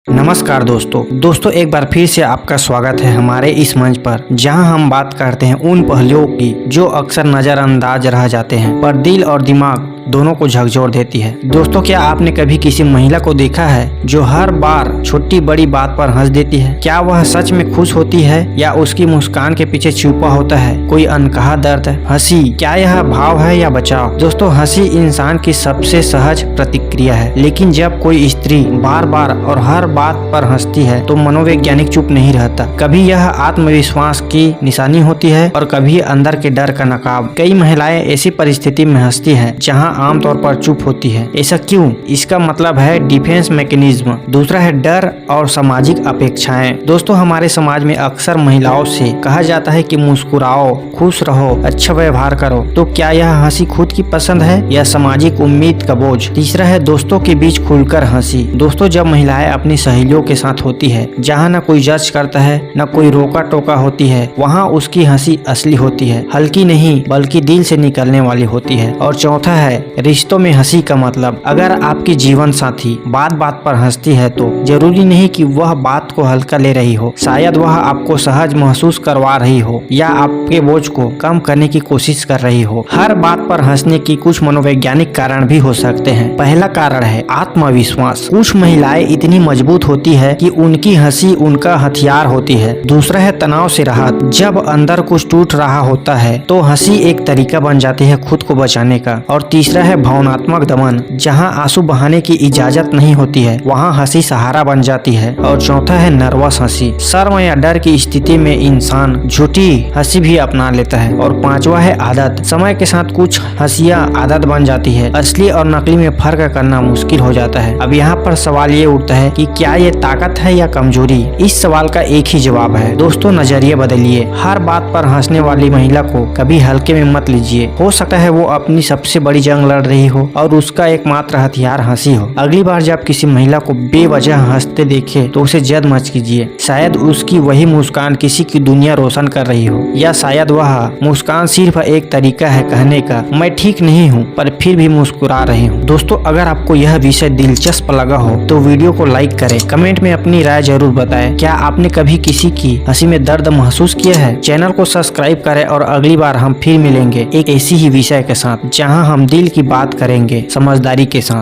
नमस्कार दोस्तों एक बार फिर से आपका स्वागत है हमारे इस मंच पर, जहां हम बात करते हैं उन पहलुओं की जो अक्सर नज़रअंदाज रह जाते हैं पर दिल और दिमाग दोनों को झकझोर देती है। दोस्तों, क्या आपने कभी किसी महिला को देखा है जो हर बार छोटी बड़ी बात पर हंस देती है? क्या वह सच में खुश होती है या उसकी मुस्कान के पीछे छुपा होता है कोई अनकहा दर्द? हंसी क्या यह भाव है या बचाव? दोस्तों, हंसी इंसान की सबसे सहज प्रतिक्रिया है, लेकिन जब कोई स्त्री बार बार और हर बात पर हंसती है तो मनोवैज्ञानिक चुप नहीं रहता। कभी यह आत्मविश्वास की निशानी होती है और कभी अंदर के डर का नकाब। कई महिलाएं ऐसी परिस्थिति में हंसती हैं जहां आमतौर पर चुप होती है। ऐसा क्यों? इसका मतलब है डिफेंस मैकेनिज्म। दूसरा है डर और सामाजिक अपेक्षाएं। दोस्तों, हमारे समाज में अक्सर महिलाओं से कहा जाता है कि मुस्कुराओ, खुश रहो, अच्छा व्यवहार करो। तो क्या यह हंसी खुद की पसंद है या सामाजिक उम्मीद का बोझ? तीसरा है दोस्तों के बीच खुलकर हंसी। दोस्तों, जब महिलाएं अपनी सहेलियों के साथ होती है, जहाँ न कोई जज करता है न कोई रोका टोका होती है, वहाँ उसकी हंसी असली होती है, हल्की नहीं बल्कि दिल से निकलने वाली होती है। और चौथा है रिश्तों में हंसी का मतलब। अगर आपकी जीवन साथी बात बात पर हंसती है तो जरूरी नहीं कि वह बात को हल्का ले रही हो। शायद वह आपको सहज महसूस करवा रही हो या आपके बोझ को कम करने की कोशिश कर रही हो। हर बात पर हंसने की कुछ मनोवैज्ञानिक कारण भी हो सकते हैं। पहला कारण है आत्मविश्वास। कुछ महिलाएं इतनी मजबूत होती है कि उनकी हंसी उनका हथियार होती है। दूसरा है तनाव से राहत। जब अंदर कुछ टूट रहा होता है तो हंसी एक तरीका बन जाती है खुद को बचाने का। और तीसरा है भावनात्मक दमन। जहां आंसू बहाने की इजाजत नहीं होती है, वहां हंसी सहारा बन जाती है। और चौथा है नर्वस हंसी। शर्म या डर की स्थिति में इंसान झूठी हंसी भी अपना लेता है। और पांचवा है आदत। समय के साथ कुछ हंसियां आदत बन जाती है, असली और नकली में फर्क करना मुश्किल हो जाता है। अब यहाँ पर सवाल ये उठता है कि क्या ये ताकत है या कमजोरी? इस सवाल का एक ही जवाब है। दोस्तों, नजरिया बदलिए। हर बात पर हंसने वाली महिला को कभी हल्के में मत लीजिए। हो सकता है वो अपनी सबसे बड़ी जंग लड़ रही हो और उसका एकमात्र हथियार हंसी हो। अगली बार जब किसी महिला को बेवजह हंसते देखे तो उसे जद मत कीजिए। शायद उसकी वही मुस्कान किसी की दुनिया रोशन कर रही हो, या शायद वह मुस्कान सिर्फ एक तरीका है कहने का, मैं ठीक नहीं हूँ पर फिर भी मुस्कुरा रही हूँ। दोस्तों, अगर आपको यह विषय दिलचस्प लगा हो तो वीडियो को लाइक करें, कमेंट में अपनी राय जरूर बताएं। क्या आपने कभी किसी की हंसी में दर्द महसूस किया है? चैनल को सब्सक्राइब करें और अगली बार हम फिर मिलेंगे एक ऐसी ही विषय के साथ, जहां हम दिल की बात करेंगे समझदारी के साथ।